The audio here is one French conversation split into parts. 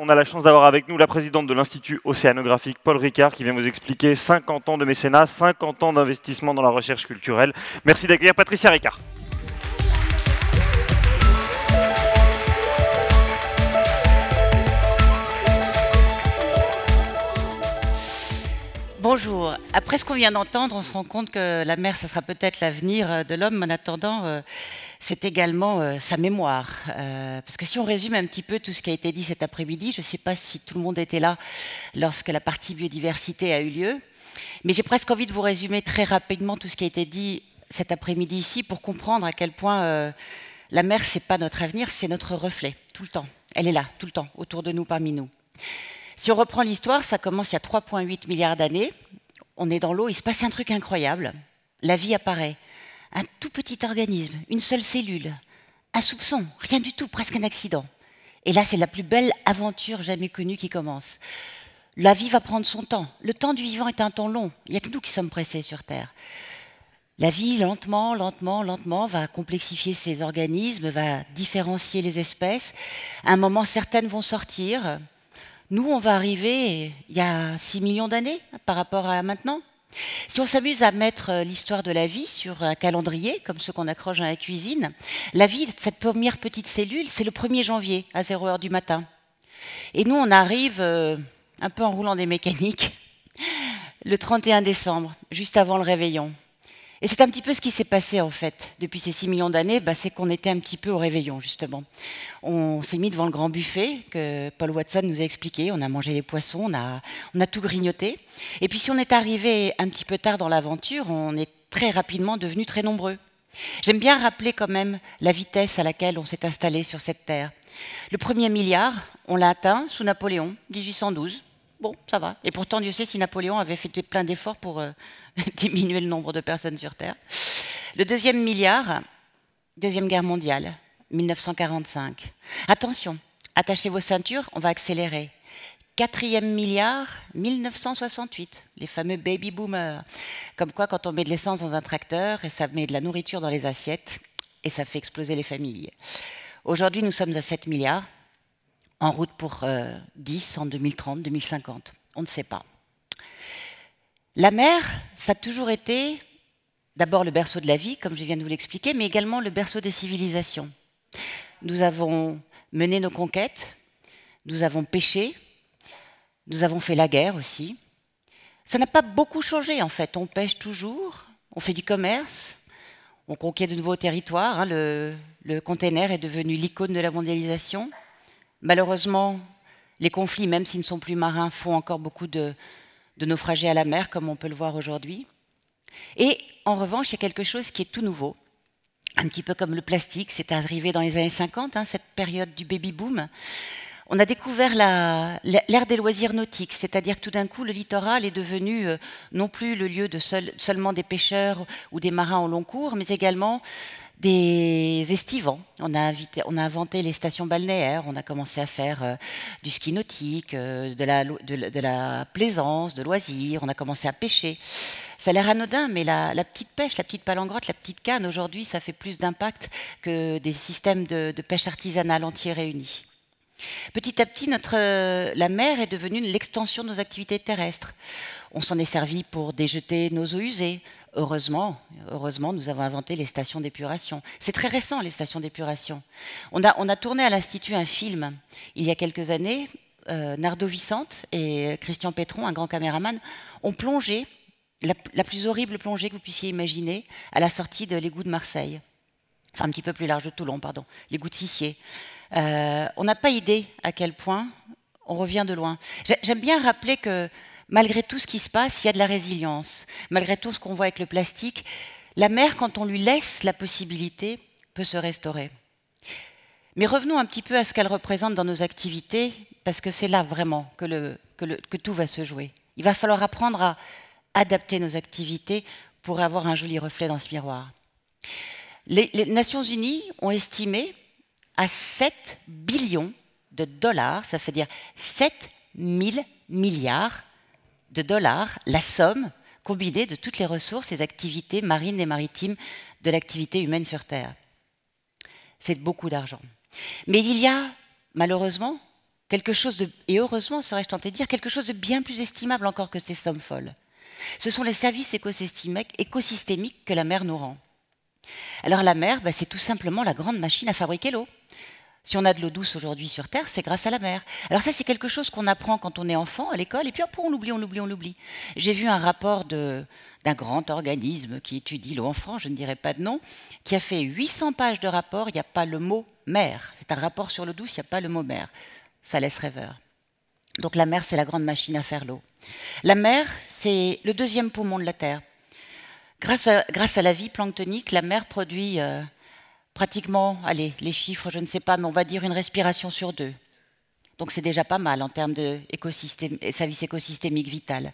on a la chance d'avoir avec nous la présidente de l'Institut océanographique, Paul Ricard, qui vient vous expliquer 50 ans de mécénat, 50 ans d'investissement dans la recherche culturelle. Merci d'accueillir Patricia Ricard. Bonjour. Après ce qu'on vient d'entendre, on se rend compte que la mer, ça sera peut-être l'avenir de l'homme, mais en attendant, c'est également sa mémoire. Parce que si on résume un petit peu tout ce qui a été dit cet après-midi, je ne sais pas si tout le monde était là lorsque la partie biodiversité a eu lieu, mais j'ai presque envie de vous résumer très rapidement tout ce qui a été dit cet après-midi ici pour comprendre à quel point la mer, ce n'est pas notre avenir, c'est notre reflet, tout le temps. Elle est là, tout le temps, autour de nous, parmi nous. Si on reprend l'histoire, ça commence il y a 3,8 milliards d'années. On est dans l'eau, il se passe un truc incroyable. La vie apparaît. Un tout petit organisme, une seule cellule, un soupçon, rien du tout, presque un accident. Et là, c'est la plus belle aventure jamais connue qui commence. La vie va prendre son temps. Le temps du vivant est un temps long. Il n'y a que nous qui sommes pressés sur Terre. La vie, lentement, va complexifier ses organismes, va différencier les espèces. À un moment, certaines vont sortir. Nous, on va arriver il y a 6 millions d'années par rapport à maintenant. Si on s'amuse à mettre l'histoire de la vie sur un calendrier, comme ceux qu'on accroche dans la cuisine, la vie, cette première petite cellule, c'est le 1er janvier à 0 heure du matin. Et nous, on arrive un peu en roulant des mécaniques le 31 décembre, juste avant le réveillon. Et c'est un petit peu ce qui s'est passé en fait depuis ces 6 millions d'années, c'est qu'on était un petit peu au réveillon justement. On s'est mis devant le grand buffet que Paul Watson nous a expliqué, on a mangé les poissons, on a tout grignoté. Et puis si on est arrivé un petit peu tard dans l'aventure, on est très rapidement devenus très nombreux. J'aime bien rappeler quand même la vitesse à laquelle on s'est installé sur cette terre. Le 1er milliard, on l'a atteint sous Napoléon, 1812. Bon, ça va. Et pourtant, Dieu sait si Napoléon avait fait plein d'efforts pour diminuer le nombre de personnes sur Terre. Le 2e milliard, Deuxième Guerre mondiale, 1945. Attention, attachez vos ceintures, on va accélérer. 4e milliard, 1968, les fameux baby boomers. Comme quoi, quand on met de l'essence dans un tracteur, et ça met de la nourriture dans les assiettes, et ça fait exploser les familles. Aujourd'hui, nous sommes à 7 milliards. En route pour 10 en 2030, 2050. On ne sait pas. La mer, ça a toujours été d'abord le berceau de la vie, comme je viens de vous l'expliquer, mais également le berceau des civilisations. Nous avons mené nos conquêtes, nous avons pêché, nous avons fait la guerre aussi. Ça n'a pas beaucoup changé en fait. On pêche toujours, on fait du commerce, on conquiert de nouveaux territoires. Le container est devenu l'icône de la mondialisation. Malheureusement, les conflits, même s'ils ne sont plus marins, font encore beaucoup de naufragés à la mer, comme on peut le voir aujourd'hui. Et en revanche, il y a quelque chose qui est tout nouveau, un petit peu comme le plastique, c'est arrivé dans les années 50, cette période du baby-boom. On a découvert l'ère des loisirs nautiques, c'est-à-dire que tout d'un coup, le littoral est devenu non plus le lieu de seulement des pêcheurs ou des marins au long cours, mais également des estivants. On a inventé les stations balnéaires, on a commencé à faire du ski nautique, de la plaisance, de loisirs, on a commencé à pêcher. Ça a l'air anodin, mais la petite pêche, la petite palangrotte, la petite canne, aujourd'hui, ça fait plus d'impact que des systèmes de pêche artisanale entiers réunis. Petit à petit, la mer est devenue l'extension de nos activités terrestres. On s'en est servi pour déjeter nos eaux usées. Heureusement, nous avons inventé les stations d'épuration. C'est très récent, les stations d'épuration. On a tourné à l'Institut un film, il y a quelques années. Nardo Vicente et Christian Pétron, un grand caméraman, ont plongé, la plus horrible plongée que vous puissiez imaginer, à la sortie de l'égout de Marseille. Enfin, un petit peu plus large de Toulon, pardon, l'égout de Sissier. On n'a pas idée à quel point on revient de loin. J'aime bien rappeler que malgré tout ce qui se passe, il y a de la résilience. Malgré tout ce qu'on voit avec le plastique, la mer, quand on lui laisse la possibilité, peut se restaurer. Mais revenons un petit peu à ce qu'elle représente dans nos activités, parce que c'est là vraiment que tout va se jouer. Il va falloir apprendre à adapter nos activités pour avoir un joli reflet dans ce miroir. Les Nations Unies ont estimé à 7 billions de dollars, ça veut dire 7 000 milliards de dollars, la somme combinée de toutes les ressources et activités marines et maritimes de l'activité humaine sur Terre. C'est beaucoup d'argent. Mais il y a, malheureusement, quelque chose de, et heureusement serais-je tenté de dire, quelque chose de bien plus estimable encore que ces sommes folles. Ce sont les services écosystémiques que la mer nous rend. Alors la mer, c'est tout simplement la grande machine à fabriquer l'eau. Si on a de l'eau douce aujourd'hui sur Terre, c'est grâce à la mer. Alors ça, c'est quelque chose qu'on apprend quand on est enfant à l'école, et puis hop, on l'oublie. J'ai vu un rapport d'un grand organisme qui étudie l'eau en France, je ne dirai pas de nom, qui a fait 800 pages de rapport, il n'y a pas le mot mer. C'est un rapport sur l'eau douce, il n'y a pas le mot mer. Ça laisse rêveur. Donc la mer, c'est la grande machine à faire l'eau. La mer, c'est le deuxième poumon de la Terre. Grâce à la vie planctonique, la mer produit pratiquement, allez, les chiffres, je ne sais pas, mais on va dire une respiration sur 2. Donc c'est déjà pas mal en termes de service écosystémique vital.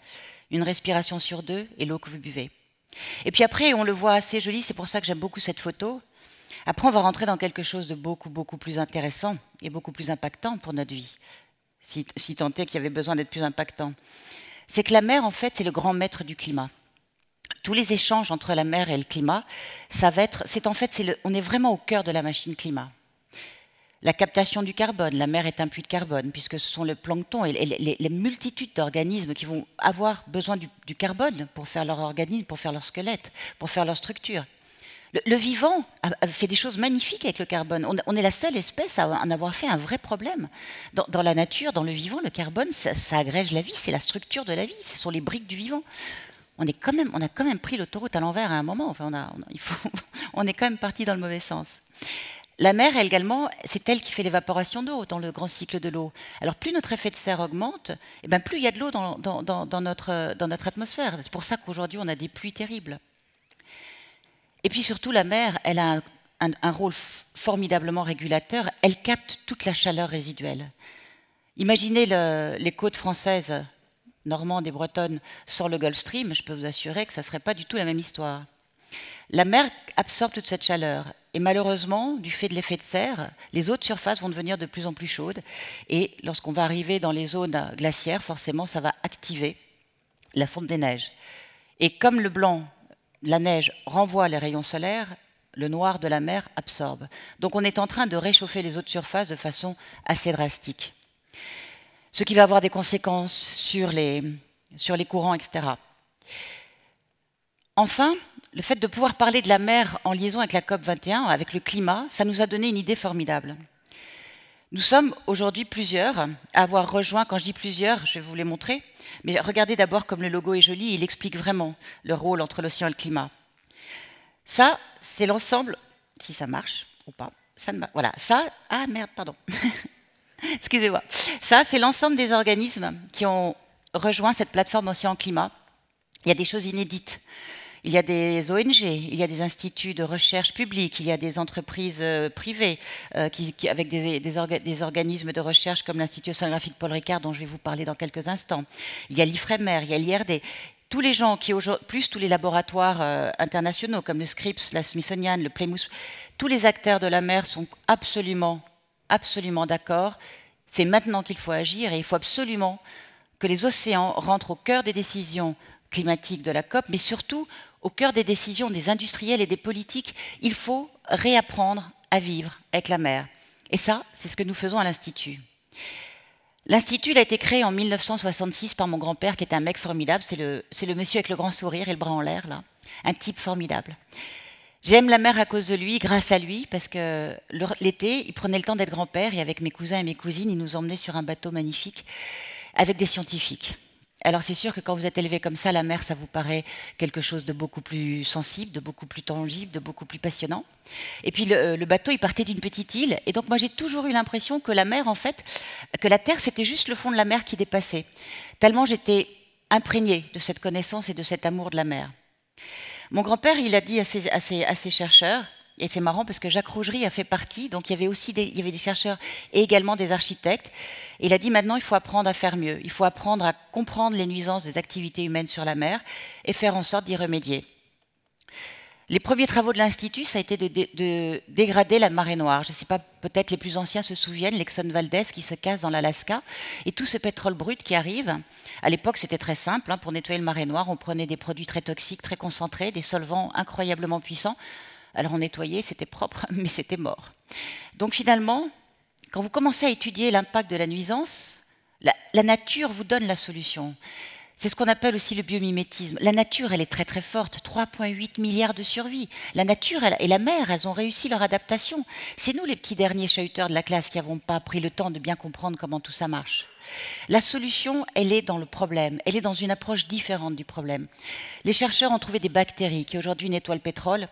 Une respiration sur 2 et l'eau que vous buvez. Et puis après, on le voit assez joli, c'est pour ça que j'aime beaucoup cette photo. Après, on va rentrer dans quelque chose de beaucoup, beaucoup plus intéressant et beaucoup plus impactant pour notre vie, si tant est qu'il y avait besoin d'être plus impactant. C'est que la mer, en fait, c'est le grand maître du climat. Tous les échanges entre la mer et le climat, on est vraiment au cœur de la machine climat. La captation du carbone, la mer est un puits de carbone, puisque ce sont le plancton et les multitudes d'organismes qui vont avoir besoin du carbone pour faire leur organisme, pour faire leur squelette, pour faire leur structure. Le vivant a fait des choses magnifiques avec le carbone. On est la seule espèce à en avoir fait un vrai problème. Dans la nature, dans le vivant, le carbone, ça agrège la vie, c'est la structure de la vie, ce sont les briques du vivant. On a quand même pris l'autoroute à l'envers à un moment. Enfin, on est quand même parti dans le mauvais sens. La mer, également, c'est elle qui fait l'évaporation d'eau dans le grand cycle de l'eau. Alors, plus notre effet de serre augmente, plus il y a de l'eau dans notre atmosphère. C'est pour ça qu'aujourd'hui, on a des pluies terribles. Et puis surtout, la mer, elle a un rôle formidablement régulateur. Elle capte toute la chaleur résiduelle. Imaginez les côtes françaises, normandes et bretonnes, sans le Gulf Stream, je peux vous assurer que ça ne serait pas du tout la même histoire. La mer absorbe toute cette chaleur. Et malheureusement, du fait de l'effet de serre, les eaux de surface vont devenir de plus en plus chaudes. Et lorsqu'on va arriver dans les zones glaciaires, forcément, ça va activer la fonte des neiges. Et comme le blanc, la neige, renvoie les rayons solaires, le noir de la mer absorbe. Donc on est en train de réchauffer les eaux de surface de façon assez drastique. Ce qui va avoir des conséquences sur les courants, etc. Enfin, le fait de pouvoir parler de la mer en liaison avec la COP21, avec le climat, ça nous a donné une idée formidable. Nous sommes aujourd'hui plusieurs à avoir rejoint, quand je dis plusieurs, je vais vous les montrer, mais regardez d'abord comme le logo est joli, il explique vraiment le rôle entre l'océan et le climat. Ça, c'est l'ensemble, si ça marche ou pas, voilà, ça, ah merde, pardon, excusez-moi. Ça, c'est l'ensemble des organismes qui ont rejoint cette plateforme Océan-Climat. Il y a des choses inédites. Il y a des ONG, il y a des instituts de recherche publics, il y a des entreprises privées avec des organismes de recherche comme l'Institut océanographique Paul Ricard, dont je vais vous parler dans quelques instants. Il y a l'IFREMER, il y a l'IRD. Tous les gens plus tous les laboratoires internationaux comme le Scripps, la Smithsonian, le Plymouth, tous les acteurs de la mer sont absolument d'accord. C'est maintenant qu'il faut agir et il faut absolument que les océans rentrent au cœur des décisions climatiques de la COP, mais surtout au cœur des décisions des industriels et des politiques. Il faut réapprendre à vivre avec la mer. Et ça, c'est ce que nous faisons à l'Institut. L'Institut, il a été créé en 1966 par mon grand-père, qui était un mec formidable. C'est le monsieur avec le grand sourire et le bras en l'air, là. Un type formidable. J'aime la mer à cause de lui, grâce à lui, parce que l'été, il prenait le temps d'être grand-père, et avec mes cousins et mes cousines, il nous emmenait sur un bateau magnifique avec des scientifiques. Alors c'est sûr que quand vous êtes élevé comme ça, la mer, ça vous paraît quelque chose de beaucoup plus sensible, de beaucoup plus tangible, de beaucoup plus passionnant. Et puis le bateau, il partait d'une petite île. Et donc moi, j'ai toujours eu l'impression que la mer, en fait, que la Terre, c'était juste le fond de la mer qui dépassait. Tellement j'étais imprégnée de cette connaissance et de cet amour de la mer. Mon grand-père, il a dit à ses chercheurs, et c'est marrant parce que Jacques Rougerie a fait partie, donc il y avait des chercheurs et également des architectes. Et il a dit maintenant il faut apprendre à faire mieux, il faut apprendre à comprendre les nuisances des activités humaines sur la mer et faire en sorte d'y remédier. Les premiers travaux de l'Institut, ça a été de dégrader la marée noire. Je ne sais pas, peut-être les plus anciens se souviennent, l'Exxon Valdez qui se casse dans l'Alaska, et tout ce pétrole brut qui arrive. À l'époque, c'était très simple. Pour nettoyer le marée noire, on prenait des produits très toxiques, très concentrés, des solvants incroyablement puissants. Alors on nettoyait, c'était propre, mais c'était mort. Donc finalement, Quand vous commencez à étudier l'impact de la nuisance, la nature vous donne la solution. C'est ce qu'on appelle aussi le biomimétisme. La nature, elle est très très forte, 3,8 milliards de survies. La nature et la mer, elles ont réussi leur adaptation. C'est nous les petits derniers chahuteurs de la classe qui n'avons pas pris le temps de bien comprendre comment tout ça marche. La solution, elle est dans le problème, elle est dans une approche différente du problème. Les chercheurs ont trouvé des bactéries qui aujourd'hui nettoient le pétrole.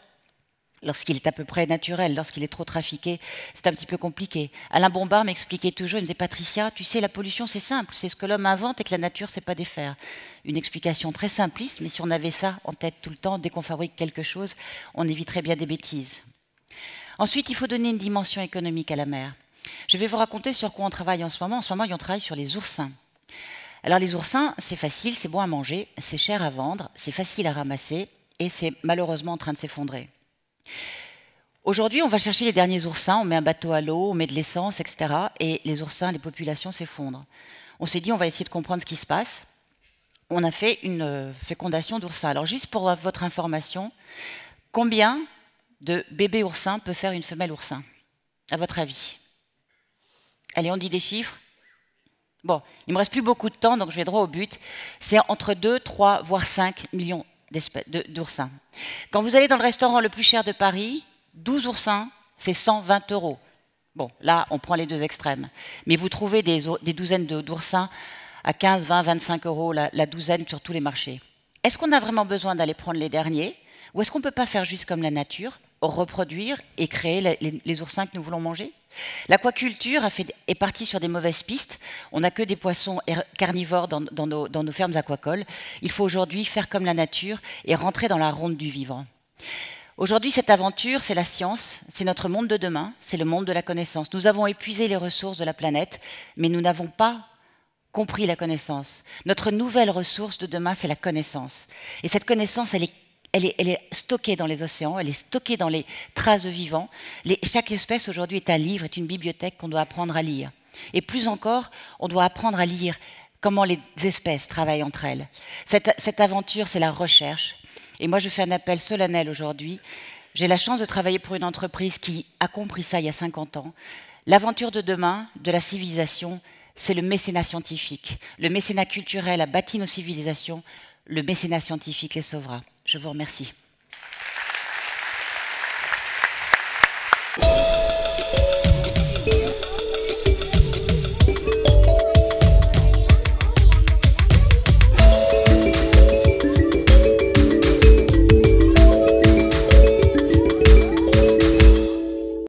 Lorsqu'il est à peu près naturel, lorsqu'il est trop trafiqué, c'est un petit peu compliqué. Alain Bombard m'expliquait toujours, il me disait « Patricia, tu sais, la pollution c'est simple, c'est ce que l'homme invente et que la nature ne sait pas défaire ». Une explication très simpliste, mais si on avait ça en tête tout le temps, dès qu'on fabrique quelque chose, on éviterait bien des bêtises. Ensuite, il faut donner une dimension économique à la mer. Je vais vous raconter sur quoi on travaille en ce moment. En ce moment, on travaille sur les oursins. Alors les oursins, c'est facile, c'est bon à manger, c'est cher à vendre, c'est facile à ramasser et c'est malheureusement en train de s'effondrer. Aujourd'hui, on va chercher les derniers oursins, on met un bateau à l'eau, on met de l'essence, etc. Et les oursins, les populations s'effondrent. On s'est dit, on va essayer de comprendre ce qui se passe. On a fait une fécondation d'oursins. Alors, juste pour votre information, combien de bébés oursins peut faire une femelle oursin, à votre avis? Allez, on dit des chiffres. Bon, il ne me reste plus beaucoup de temps, donc je vais droit au but. C'est entre 2, 3, voire 5 millions d'oursins. Quand vous allez dans le restaurant le plus cher de Paris, 12 oursins, c'est 120 €. Bon, là, on prend les deux extrêmes. Mais vous trouvez des douzaines d'oursins à 15, 20, 25 € la douzaine sur tous les marchés. Est-ce qu'on a vraiment besoin d'aller prendre les derniers? Ou est-ce qu'on ne peut pas faire juste comme la nature, reproduire et créer les oursins que nous voulons manger? L'aquaculture est partie sur des mauvaises pistes. On n'a que des poissons carnivores dans nos fermes aquacoles. Il faut aujourd'hui faire comme la nature et rentrer dans la ronde du vivant. Aujourd'hui, cette aventure, c'est la science, c'est notre monde de demain, c'est le monde de la connaissance. Nous avons épuisé les ressources de la planète, mais nous n'avons pas compris la connaissance. Notre nouvelle ressource de demain, c'est la connaissance. Et cette connaissance, elle est stockée dans les océans, elle est stockée dans les traces de vivants. Chaque espèce aujourd'hui est un livre, est une bibliothèque qu'on doit apprendre à lire. Et plus encore, on doit apprendre à lire comment les espèces travaillent entre elles. Cette aventure, c'est la recherche. Et moi, je fais un appel solennel aujourd'hui. J'ai la chance de travailler pour une entreprise qui a compris ça il y a 50 ans. L'aventure de demain, de la civilisation, c'est le mécénat scientifique. Le mécénat culturel a bâti nos civilisations. Le mécénat scientifique les sauvera. Je vous remercie.